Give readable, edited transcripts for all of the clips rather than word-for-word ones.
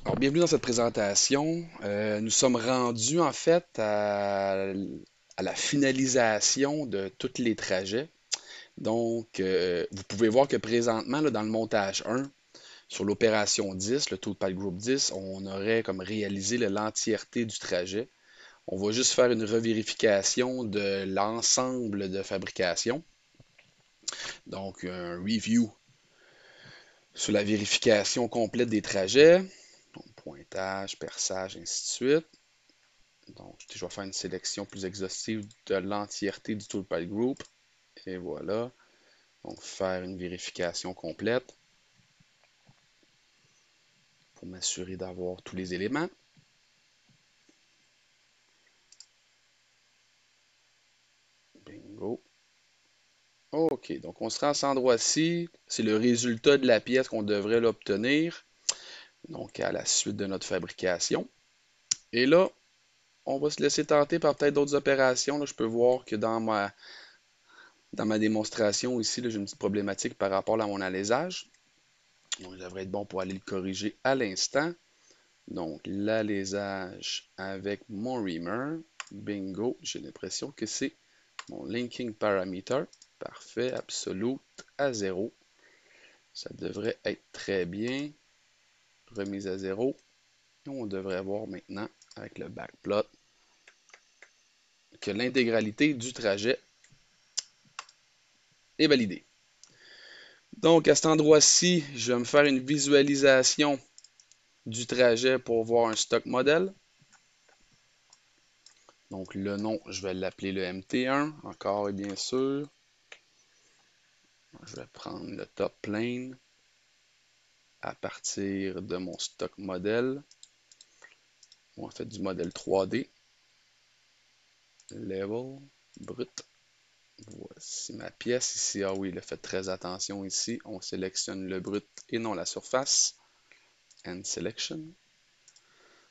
Alors, bienvenue dans cette présentation. Nous sommes rendus en fait à la finalisation de tous les trajets. Donc, vous pouvez voir que présentement, là, dans le montage 1, sur l'opération 10, le Total Group 10, on aurait comme réalisé l'entièreté du trajet. On va juste faire une revérification de l'ensemble de fabrication. Donc, un review sur la vérification complète des trajets. Donc, pointage, perçage, ainsi de suite. Donc, je vais faire une sélection plus exhaustive de l'entièreté du Toolpad Group. Et voilà. Donc, faire une vérification complète pour m'assurer d'avoir tous les éléments. Bingo. OK, donc on se rend à cet endroit-ci. C'est le résultat de la pièce qu'on devrait l'obtenir. Donc, à la suite de notre fabrication. Et là, on va se laisser tenter par peut-être d'autres opérations. Là, je peux voir que dans ma démonstration ici, j'ai une petite problématique par rapport à mon alésage. Donc, ça devrait être bon pour aller le corriger à l'instant. Donc, l'alésage avec mon reamer. Bingo, j'ai l'impression que c'est mon linking parameter. Parfait, absolute à 0. Ça devrait être très bien. Remise à 0. Et on devrait voir maintenant avec le backplot que l'intégralité du trajet est validée. Donc, à cet endroit-ci, je vais me faire une visualisation du trajet pour voir un stock modèle. Donc, le nom, je vais l'appeler le MT1, encore et bien sûr. Je vais prendre le top plane à partir de mon stock modèle, ou en fait du modèle 3D. Level, brut. Voici ma pièce ici. Ah oui, il a fait très attention ici. On sélectionne le brut et non la surface. End selection.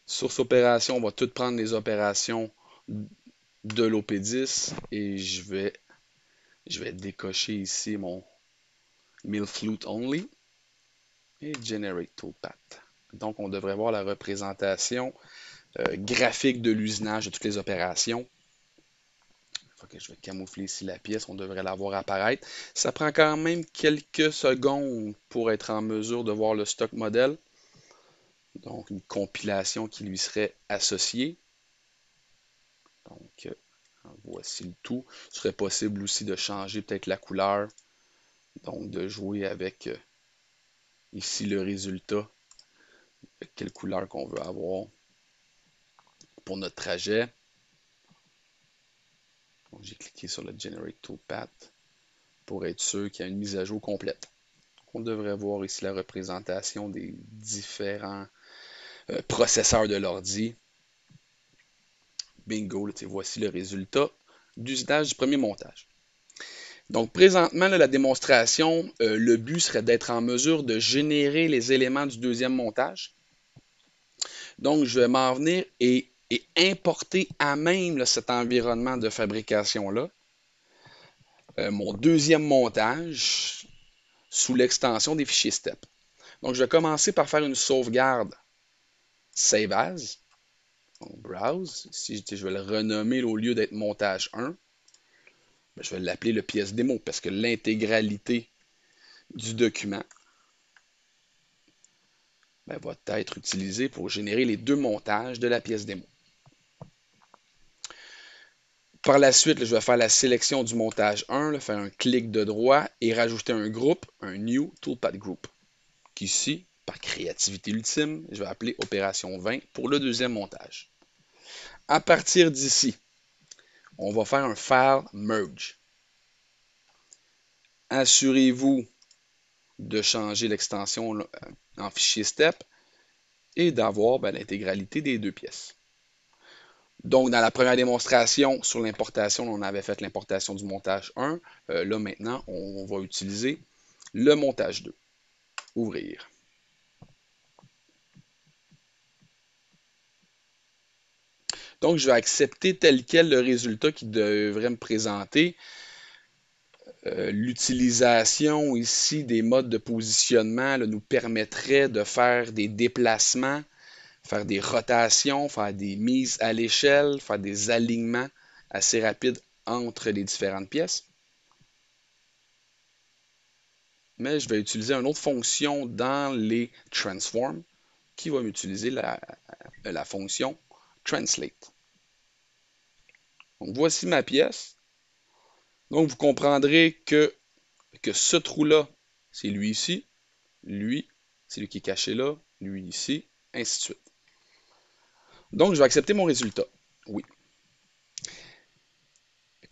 Source opération, on va tout prendre les opérations de l'OP10 et je vais décocher ici mon Mill Flute Only et Generate Toolpath. Donc, on devrait voir la représentation graphique de l'usinage de toutes les opérations. Que je vais camoufler ici la pièce, on devrait la voir apparaître. Ça prend quand même quelques secondes pour être en mesure de voir le stock modèle. Donc, une compilation qui lui serait associée. Donc, voici le tout. Ce serait possible aussi de changer peut-être la couleur. Donc, de jouer avec ici le résultat, avec quelle couleur qu'on veut avoir pour notre trajet. Donc, j'ai cliqué sur le Generate Toolpath pour être sûr qu'il y a une mise à jour complète. Donc, on devrait voir ici la représentation des différents processeurs de l'ordi. Bingo, là, voici le résultat d'usinage du premier montage. Donc présentement, là, la démonstration, le but serait d'être en mesure de générer les éléments du deuxième montage. Donc je vais m'en venir et importer à même là, cet environnement de fabrication-là, mon deuxième montage sous l'extension des fichiers STEP. Donc je vais commencer par faire une sauvegarde Save As. Donc, Browse. Ici, je vais le renommer au lieu d'être montage 1. Ben, je vais l'appeler le pièce démo parce que l'intégralité du document ben, va être utilisée pour générer les deux montages de la pièce démo. Par la suite, là, je vais faire la sélection du montage 1, là, faire un clic de droit et rajouter un groupe, un New Toolpath Group, qu'ici, par créativité ultime, je vais appeler opération 20 pour le deuxième montage. À partir d'ici, on va faire un file merge. Assurez-vous de changer l'extension en fichier STEP et d'avoir ben, l'intégralité des deux pièces. Donc, dans la première démonstration sur l'importation, on avait fait l'importation du montage 1. Là, maintenant, on va utiliser le montage 2. Ouvrir. Donc, je vais accepter tel quel le résultat qui devrait me présenter. L'utilisation ici des modes de positionnement là, nous permettrait de faire des déplacements faire des rotations, faire des mises à l'échelle, faire des alignements assez rapides entre les différentes pièces. Mais je vais utiliser une autre fonction dans les transforms qui va m'utiliser la fonction translate. Donc voici ma pièce. Donc vous comprendrez que ce trou-là, c'est lui ici, lui, c'est lui qui est caché là, lui ici, ainsi de suite. Donc je vais accepter mon résultat. Oui.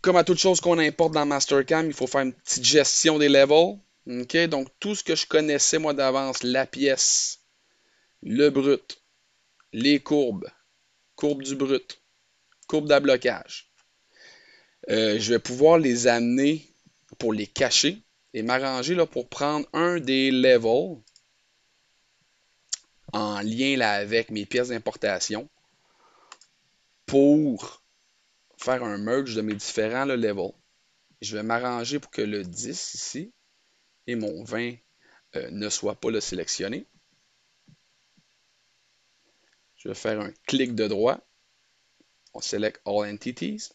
Comme à toute chose qu'on importe dans Mastercam, il faut faire une petite gestion des levels. OK? Donc tout ce que je connaissais moi d'avance, la pièce, le brut, les courbes, courbe du brut, courbe d'ablocage. Je vais pouvoir les amener pour les cacher et m'arranger là, pour prendre un des levels en lien là, avec mes pièces d'importation pour faire un merge de mes différents là, levels. Je vais m'arranger pour que le 10 ici et mon 20 ne soient pas là, sélectionnés. Je vais faire un clic de droit. On select All Entities.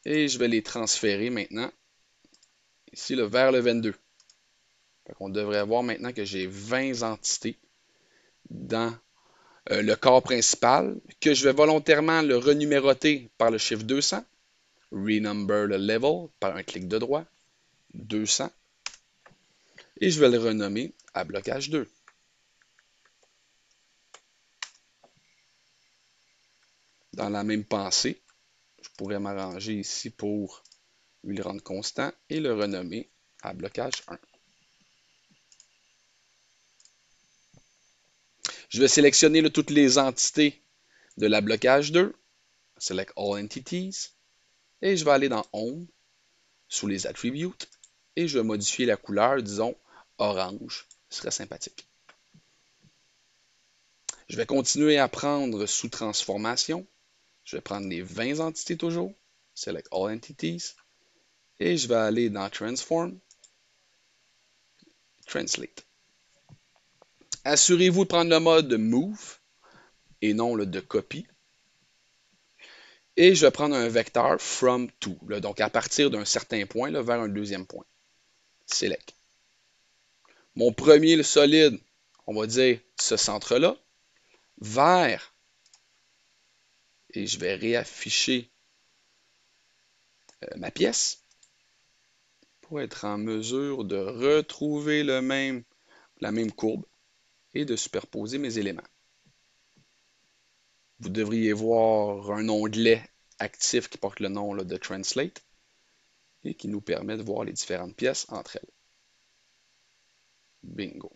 Et je vais les transférer maintenant ici là, vers le 22. On devrait voir maintenant que j'ai 20 entités dans le corps principal, que je vais volontairement le renuméroter par le chiffre 200, renumber le level par un clic de droit, 200, et je vais le renommer à blocage 2. Dans la même pensée, je pourrais m'arranger ici pour lui le rendre constant et le renommer à blocage 1. Je vais sélectionner là, toutes les entités de la blocage 2, select all entities, et je vais aller dans Home, sous les attributes, et je vais modifier la couleur, disons orange, ce serait sympathique. Je vais continuer à prendre sous transformation. Je vais prendre les 20 entités toujours, select all entities, et je vais aller dans Transform, Translate. Assurez-vous de prendre le mode Move et non le de copie. Et je vais prendre un vecteur from to, là, donc à partir d'un certain point là, vers un deuxième point. Select. Mon premier, le solide, on va dire ce centre-là, vers, et je vais réafficher ma pièce pour être en mesure de retrouver la même courbe et de superposer mes éléments. Vous devriez voir un onglet actif qui porte le nom là, de Translate et qui nous permet de voir les différentes pièces entre elles. Bingo.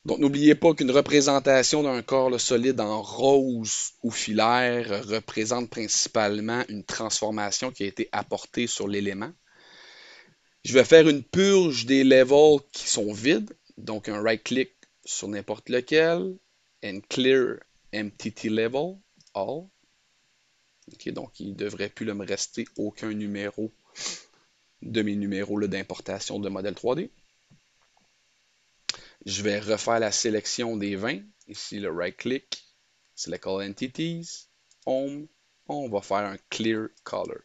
Donc, n'oubliez pas qu'une représentation d'un corps là, solide en rose ou filaire représente principalement une transformation qui a été apportée sur l'élément. Je vais faire une purge des levels qui sont vides. Donc, un right-click sur n'importe lequel. And clear entity level, all. Okay, donc, il ne devrait plus me rester aucun numéro de mes numéros d'importation de modèle 3D. Je vais refaire la sélection des 20. Ici, le right-click, select all entities, home. On va faire un clear color.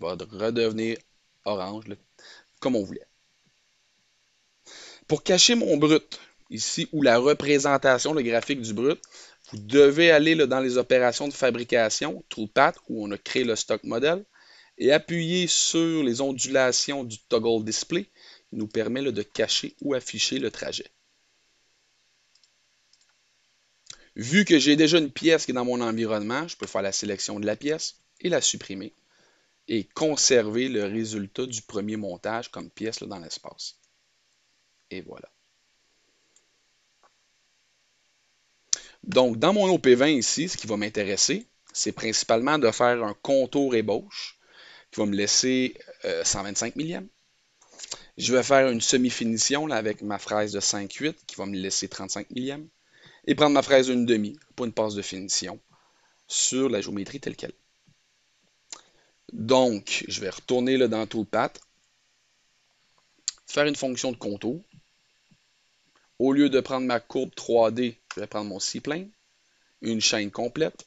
Il va redevenir orange, là, comme on voulait. Pour cacher mon brut, ici, ou la représentation, le graphique du brut, vous devez aller là, dans les opérations de fabrication, Toolpath, où on a créé le stock modèle, et appuyer sur les ondulations du toggle display, qui nous permet là, de cacher ou afficher le trajet. Vu que j'ai déjà une pièce qui est dans mon environnement, je peux faire la sélection de la pièce et la supprimer et conserver le résultat du premier montage comme pièce là, dans l'espace. Et voilà. Donc, dans mon OP20 ici, ce qui va m'intéresser, c'est principalement de faire un contour ébauche qui va me laisser 125 millièmes. Je vais faire une semi-finition avec ma fraise de 5,8 qui va me laisser 35 millièmes. Et prendre ma fraise d'une demi pour une passe de finition sur la géométrie telle qu'elle. Donc, je vais retourner là, dans Toolpath, faire une fonction de contour. Au lieu de prendre ma courbe 3D, je vais prendre mon C-plane, une chaîne complète.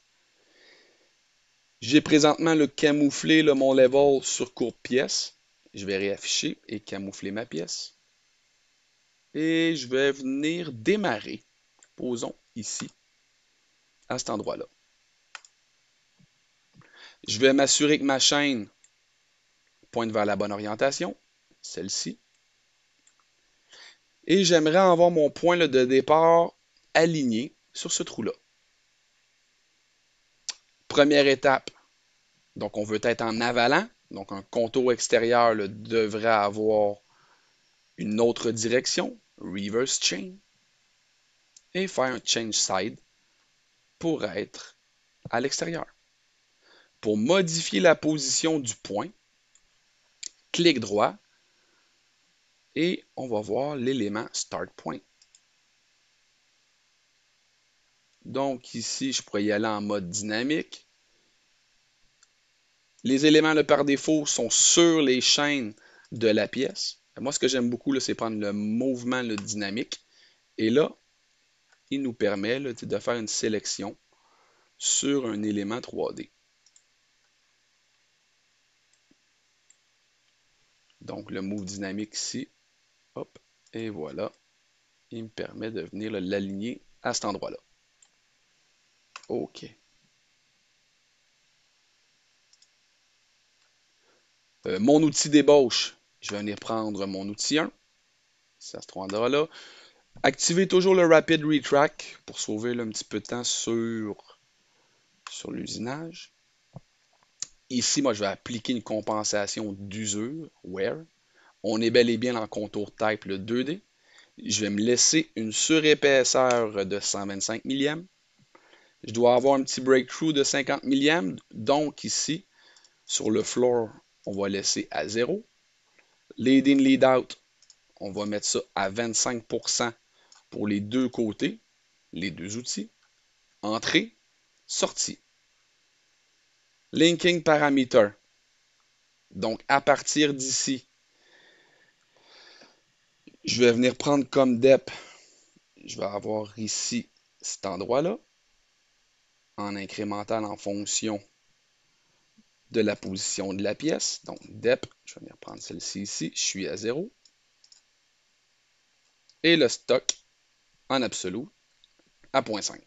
J'ai présentement le camouflé, mon level sur courbe pièce. Je vais réafficher et camoufler ma pièce. Et je vais venir démarrer. Posons ici, à cet endroit-là. Je vais m'assurer que ma chaîne pointe vers la bonne orientation, celle-ci. Et j'aimerais avoir mon point de départ aligné sur ce trou-là. Première étape, donc on veut être en avalant, donc un contour extérieur devrait avoir une autre direction, reverse chain, et faire un change side pour être à l'extérieur. Pour modifier la position du point, clic droit et on va voir l'élément Start Point. Donc ici, je pourrais y aller en mode dynamique. Les éléments par défaut sont sur les chaînes de la pièce. Moi, ce que j'aime beaucoup, c'est prendre le mouvement dynamique. Et là, il nous permet de faire une sélection sur un élément 3D. Donc, le move dynamique ici, hop, et voilà. Il me permet de venir l'aligner à cet endroit-là. OK. Mon outil d'ébauche, je vais venir prendre mon outil 1. Ça se trouve endroit-là. Activez toujours le Rapid Retract pour sauver un petit peu de temps sur l'usinage. Ici, moi, je vais appliquer une compensation d'usure, Wear. On est bel et bien dans le contour type le 2D. Je vais me laisser une surépaisseur de 125 mm. Je dois avoir un petit breakthrough de 50 mm. Donc ici, sur le floor, on va laisser à 0. Lead in, lead out, on va mettre ça à 25% pour les deux côtés, les deux outils. Entrée, sortie. Linking parameter. Donc à partir d'ici, je vais venir prendre comme dep, je vais avoir ici cet endroit-là, en incrémental en fonction de la position de la pièce. Donc dep, je vais venir prendre celle-ci ici, je suis à 0. Et le stock en absolu à 0.5.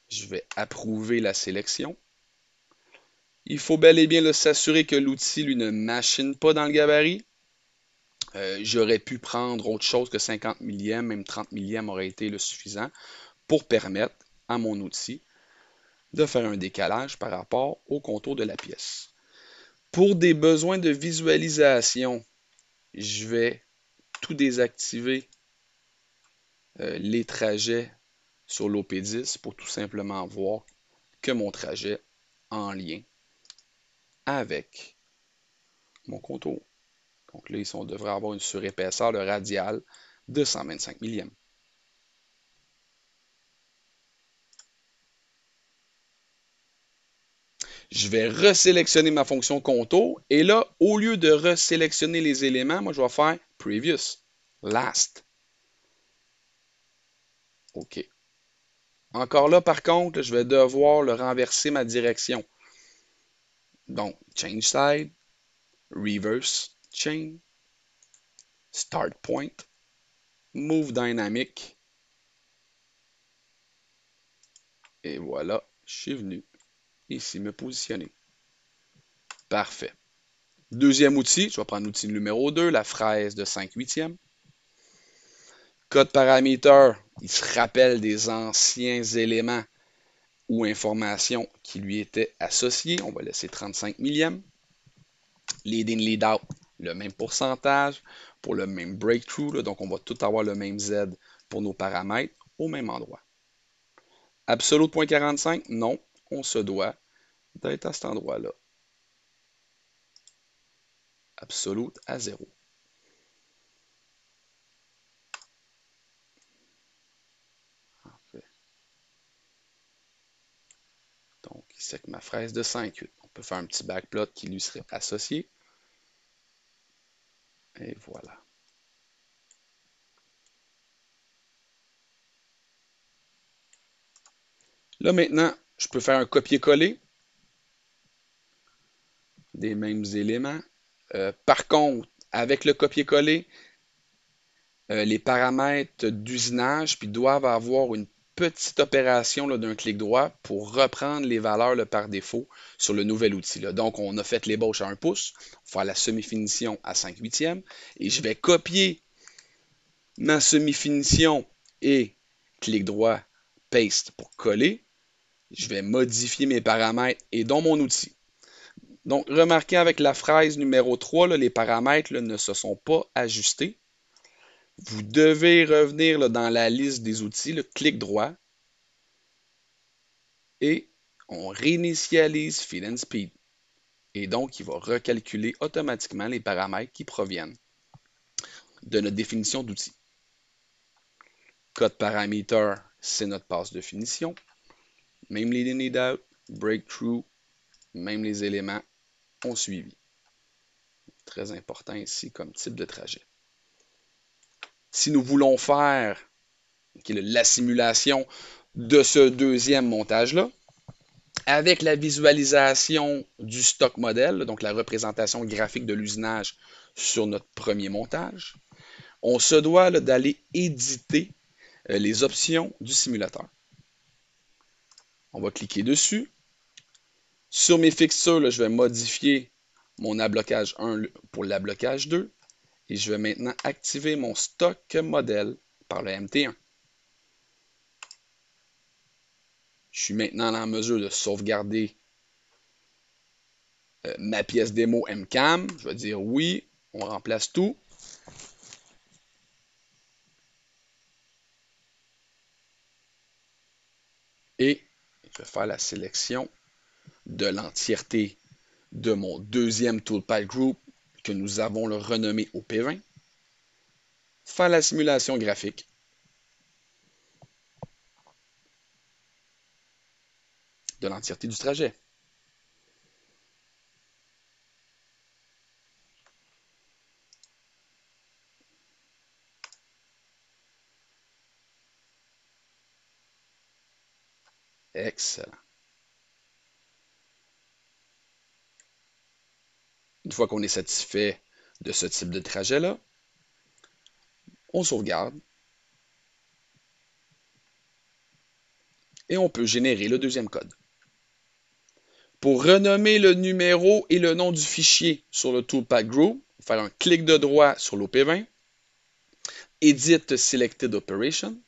Je vais approuver la sélection. Il faut bel et bien s'assurer que l'outil lui ne machine pas dans le gabarit. J'aurais pu prendre autre chose que 50 millièmes, même 30 millièmes aurait été le suffisant pour permettre à mon outil de faire un décalage par rapport au contour de la pièce. Pour des besoins de visualisation, je vais tout désactiver les trajets sur l'OP10 pour tout simplement voir que mon trajet en lien avec mon contour. Donc là, ici, on devrait avoir une surépaisseur de radial de 125 millièmes. Je vais resélectionner ma fonction contour et là, au lieu de resélectionner les éléments, moi, je vais faire Previous, Last. OK. Encore là, par contre, je vais devoir renverser ma direction. Donc, Change Side, Reverse Chain, Start Point, Move Dynamic. Et voilà, je suis venu ici me positionner. Parfait. Deuxième outil, je vais prendre l'outil numéro 2, la fraise de 5/8. Code paramètre, il se rappelle des anciens éléments ou informations qui lui étaient associés. On va laisser 35 millièmes. Lead in, lead out, le même pourcentage pour le même breakthrough. Donc, on va tout avoir le même Z pour nos paramètres au même endroit. Absolute 0.45, non, on se doit d'être à cet endroit-là. Absolute à 0. Donc, ici avec ma fraise de 5,8. On peut faire un petit backplot qui lui serait associé. Et voilà. Là, maintenant, je peux faire un copier-coller des mêmes éléments. Par contre, avec le copier-coller, les paramètres d'usinage puis doivent avoir une petite opération d'un clic droit pour reprendre les valeurs par défaut sur le nouvel outil. Là. Donc, on a fait l'ébauche à 1 pouce, faire la semi-finition à 5/8 et je vais copier ma semi-finition et clic droit, paste pour coller. Je vais modifier mes paramètres et dans mon outil. Donc, remarquez avec la fraise numéro 3, là, les paramètres ne se sont pas ajustés. Vous devez revenir dans la liste des outils, clic droit, et on réinitialise Feed and Speed. Et donc, il va recalculer automatiquement les paramètres qui proviennent de notre définition d'outil. Code paramètre, c'est notre passe de finition. Même les need out, breakthrough, même les éléments ont suivi. Très important ici comme type de trajet. Si nous voulons faire la simulation de ce deuxième montage-là, avec la visualisation du stock modèle, donc la représentation graphique de l'usinage sur notre premier montage, on se doit d'aller éditer les options du simulateur. On va cliquer dessus. Sur mes fixtures, là, je vais modifier mon ablocage 1 pour l'ablocage 2 et je vais maintenant activer mon stock modèle par le MT1. Je suis maintenant en mesure de sauvegarder ma pièce démo MCAM. Je vais dire oui, on remplace tout. Et je vais faire la sélection de l'entièreté de mon deuxième toolpath group que nous avons le renommé au P20. Faire la simulation graphique. De l'entièreté du trajet. Excellent. Une fois qu'on est satisfait de ce type de trajet-là, on sauvegarde et on peut générer le deuxième code. Pour renommer le numéro et le nom du fichier sur le toolpath group, faire un clic de droit sur l'OP20, Edit Selected Operation.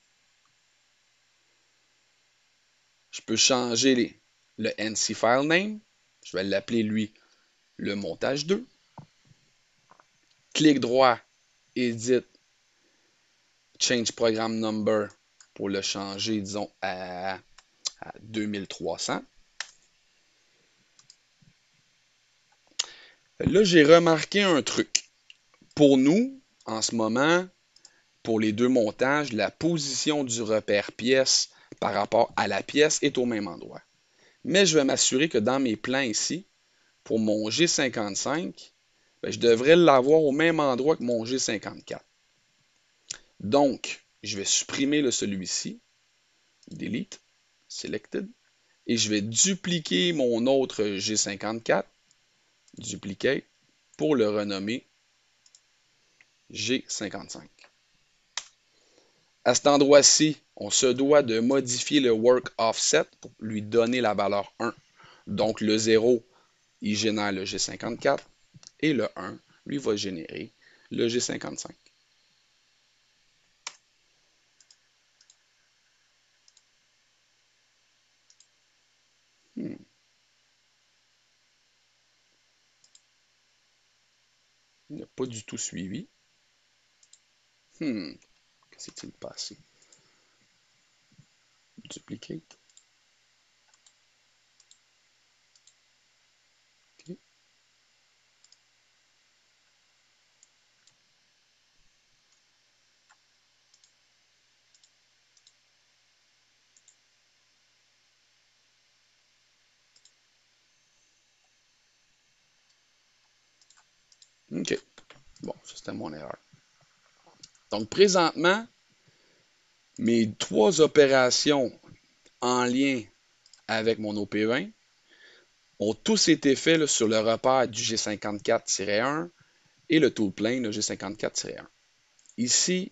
Je peux changer le NC file name. Je vais l'appeler, lui, le montage 2. Clic droit, Edit Change Program Number pour le changer, disons, à 2300. Là, j'ai remarqué un truc. Pour nous, en ce moment, pour les deux montages, la position du repère pièce par rapport à la pièce est au même endroit. Mais je vais m'assurer que dans mes plans ici, pour mon G55, je devrais l'avoir au même endroit que mon G54. Donc, je vais supprimer celui-ci, Delete, Selected, et je vais dupliquer mon autre G54, Duplicate, pour le renommer G55. À cet endroit-ci, on se doit de modifier le work offset pour lui donner la valeur 1. Donc, le 0, il génère le G54 et le 1, lui, va générer le G55. Il n'a pas du tout suivi. Que s'est-il passé? Duplicate. Okay. OK. Bon, ça c'était mon erreur. Donc, présentement, mes trois opérations en lien avec mon OP20 ont tous été faits là, sur le repère du G54-1 et le toolplane, le G54-1. Ici,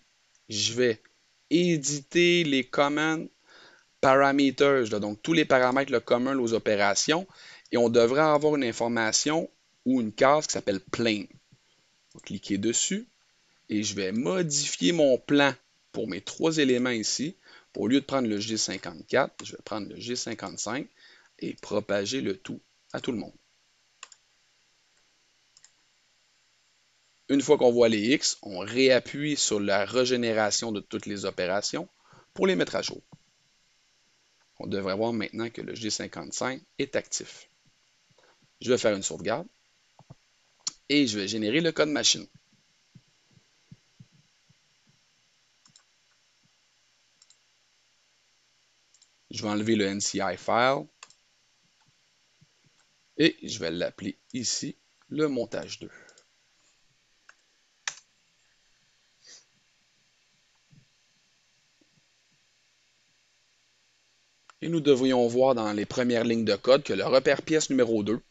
je vais éditer les command parameters, là, donc tous les paramètres là, communs aux opérations, et on devrait avoir une information ou une case qui s'appelle plane. On va cliquer dessus et je vais modifier mon plan pour mes trois éléments ici. Au lieu de prendre le G54, je vais prendre le G55 et propager le tout à tout le monde. Une fois qu'on voit les X, on réappuie sur la régénération de toutes les opérations pour les mettre à jour. On devrait voir maintenant que le G55 est actif. Je vais faire une sauvegarde et je vais générer le code machine. Je vais enlever le NCI file et je vais l'appeler ici le montage 2. Et nous devrions voir dans les premières lignes de code que le repère pièce numéro 2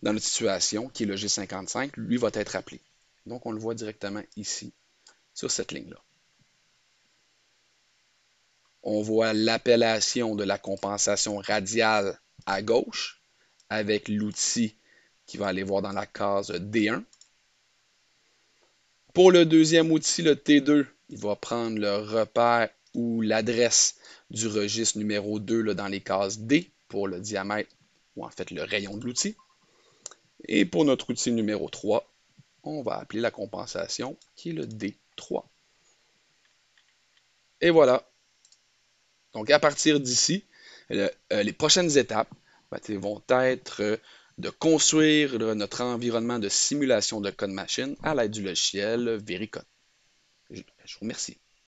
dans notre situation, qui est le G55, lui va être appelé. Donc on le voit directement ici, sur cette ligne-là. On voit l'appellation de la compensation radiale à gauche, avec l'outil qui va aller voir dans la case D1. Pour le deuxième outil, le T2, il va prendre le repère ou l'adresse du registre numéro 2 là, dans les cases D pour le diamètre ou en fait le rayon de l'outil. Et pour notre outil numéro 3, on va appeler la compensation qui est le D3. Et voilà. Donc à partir d'ici, les prochaines étapes vont être de construire notre environnement de simulation de code machine à l'aide du logiciel Vericode. Je vous remercie.